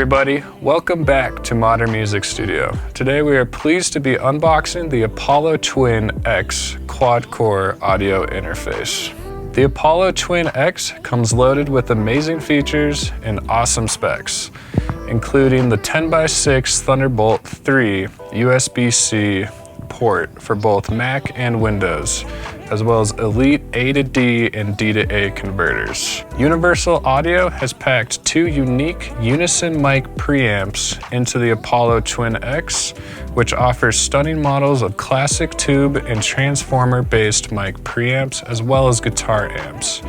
everybody, welcome back to Modern Music Studio. Today we are pleased to be unboxing the Apollo Twin X quad-core audio interface. The Apollo Twin X comes loaded with amazing features and awesome specs, including the 10x6 Thunderbolt 3 USB-C port for both Mac and Windows, as well as elite A to D and D to A converters. Universal Audio has packed two unique Unison mic preamps into the Apollo Twin X, which offers stunning models of classic tube and transformer-based mic preamps, as well as guitar amps.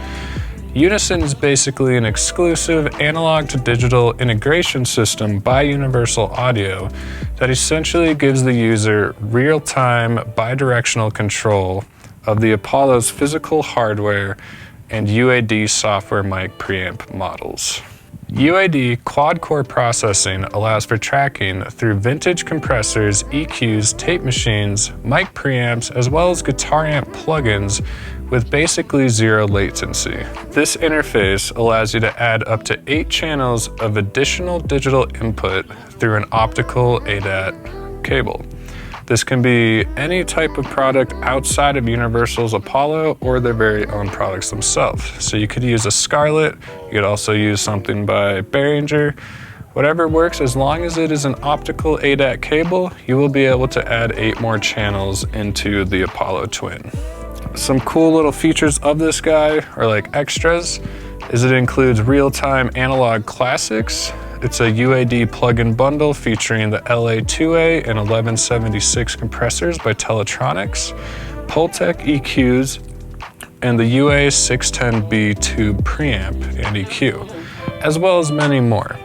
Unison is basically an exclusive analog to digital integration system by Universal Audio that essentially gives the user real-time bidirectional control of the Apollo's physical hardware and UAD software mic preamp models. UAD quad-core processing allows for tracking through vintage compressors, EQs, tape machines, mic preamps, as well as guitar amp plugins with basically zero latency. This interface allows you to add up to 8 channels of additional digital input through an optical ADAT cable. This can be any type of product outside of Universal's Apollo or their very own products themselves. So you could use a Scarlett, you could also use something by Behringer. Whatever works, as long as it is an optical ADAT cable, you will be able to add 8 more channels into the Apollo Twin. Some cool little features of this guy, or like extras, is it includes real-time analog classics. It's a UAD plugin bundle featuring the LA2A and 1176 compressors by Teletronics, Pultec EQs, and the UA610B tube preamp and EQ, as well as many more.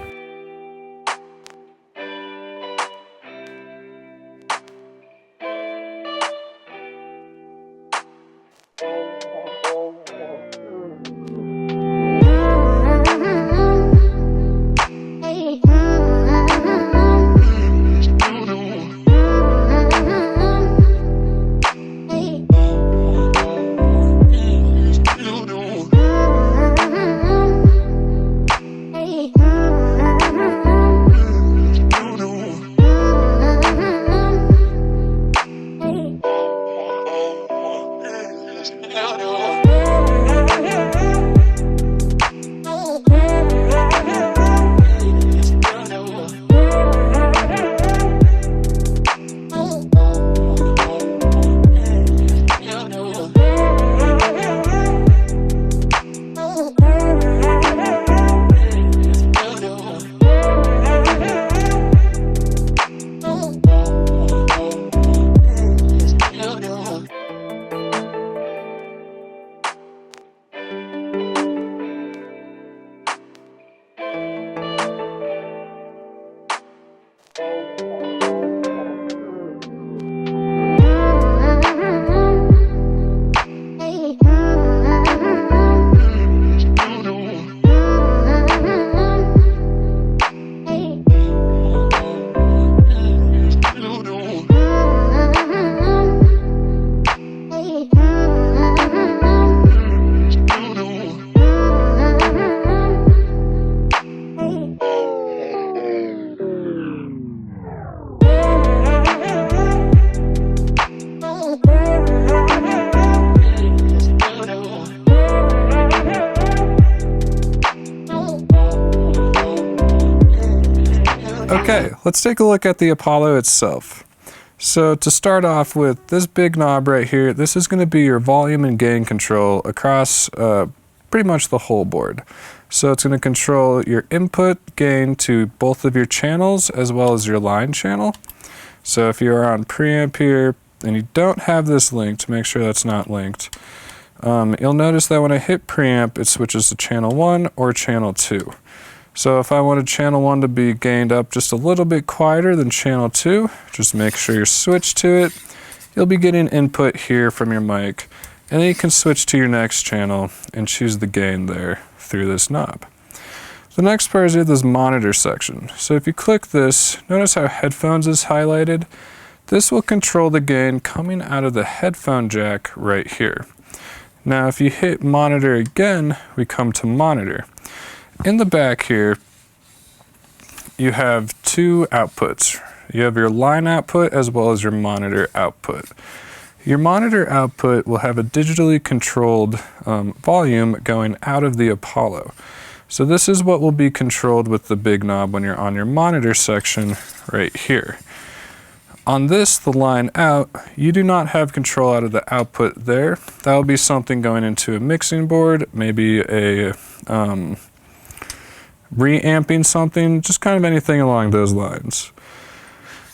Okay, let's take a look at the Apollo itself. So to start off with this big knob right here, this is going to be your volume and gain control across pretty much the whole board. So it's going to control your input gain to both of your channels as well as your line channel. So if you're on preamp here and you don't have this linked, make sure that's not linked. You'll notice that when I hit preamp, it switches to channel 1 or channel 2. So if I wanted channel 1 to be gained up just a little bit quieter than channel 2, just make sure you're switched to it. You'll be getting input here from your mic, and then you can switch to your next channel and choose the gain there through this knob. The next part is this monitor section. So if you click this, notice how headphones is highlighted. This will control the gain coming out of the headphone jack right here. Now if you hit monitor again, we come to monitor. In the back here, you have two outputs. You have your line output as well as your monitor output. Your monitor output will have a digitally controlled volume going out of the Apollo. So this is what will be controlled with the big knob when you're on your monitor section right here. On this, the line out, you do not have control out of the output there. That will be something going into a mixing board, maybe a reamping something, just kind of anything along those lines.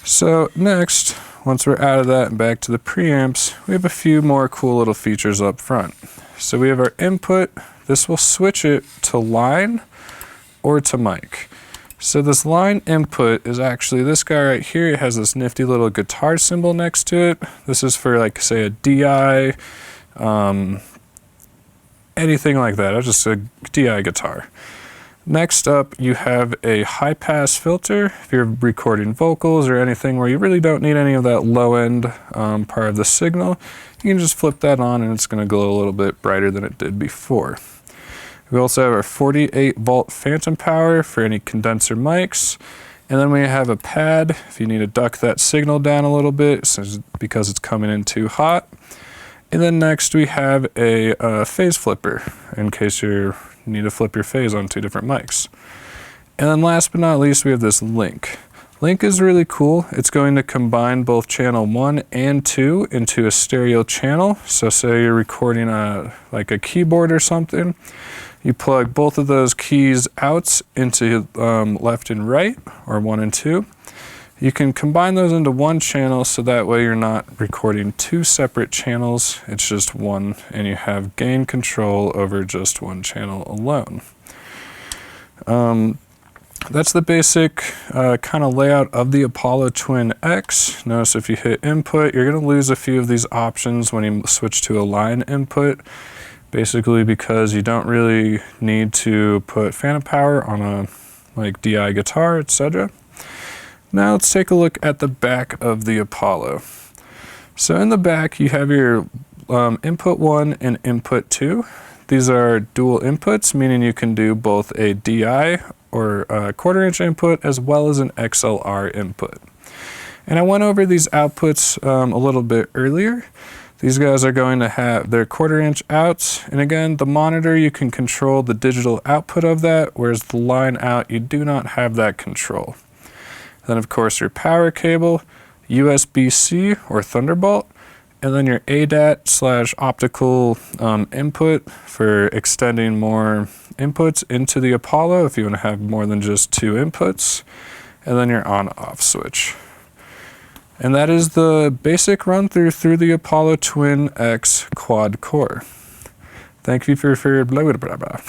So next, once we're out of that and back to the preamps, we have a few more cool little features up front. So we have our input. This will switch it to line or to mic. So this line input is actually this guy right here. It has this nifty little guitar symbol next to it. This is for, like, say, a DI, anything like that. It's just a DI guitar. Next up, you have a high-pass filter. If you're recording vocals or anything where you really don't need any of that low-end part of the signal, you can just flip that on and it's going to glow a little bit brighter than it did before. We also have our 48-volt phantom power for any condenser mics. And then we have a pad if you need to duck that signal down a little bit because it's coming in too hot. And then next we have a phase flipper in case you need to flip your phase on two different mics. And then last but not least, we have this link. Link is really cool. It's going to combine both channel 1 and 2 into a stereo channel. So say you're recording like a keyboard or something. You plug both of those keys out into left and right, or 1 and 2. You can combine those into one channel so that way you're not recording two separate channels. It's just one, and you have gain control over just one channel alone. That's the basic kind of layout of the Apollo Twin X. Notice if you hit input, you're going to lose a few of these options when you switch to a line input, basically because you don't really need to put phantom power on a like DI guitar, etc. Now let's take a look at the back of the Apollo. So in the back you have your input 1 and input 2. These are dual inputs, meaning you can do both a DI or a 1/4 inch input as well as an XLR input. And I went over these outputs a little bit earlier. These guys are going to have their 1/4 inch outs, and again, the monitor, you can control the digital output of that, whereas the line out, you do not have that control. Then of course your power cable, USB-C or Thunderbolt, and then your ADAT/optical input for extending more inputs into the Apollo if you want to have more than just two inputs, and then your on-off switch. And that is the basic run through the Apollo Twin X quad core. Thank you for blah blah blah blah.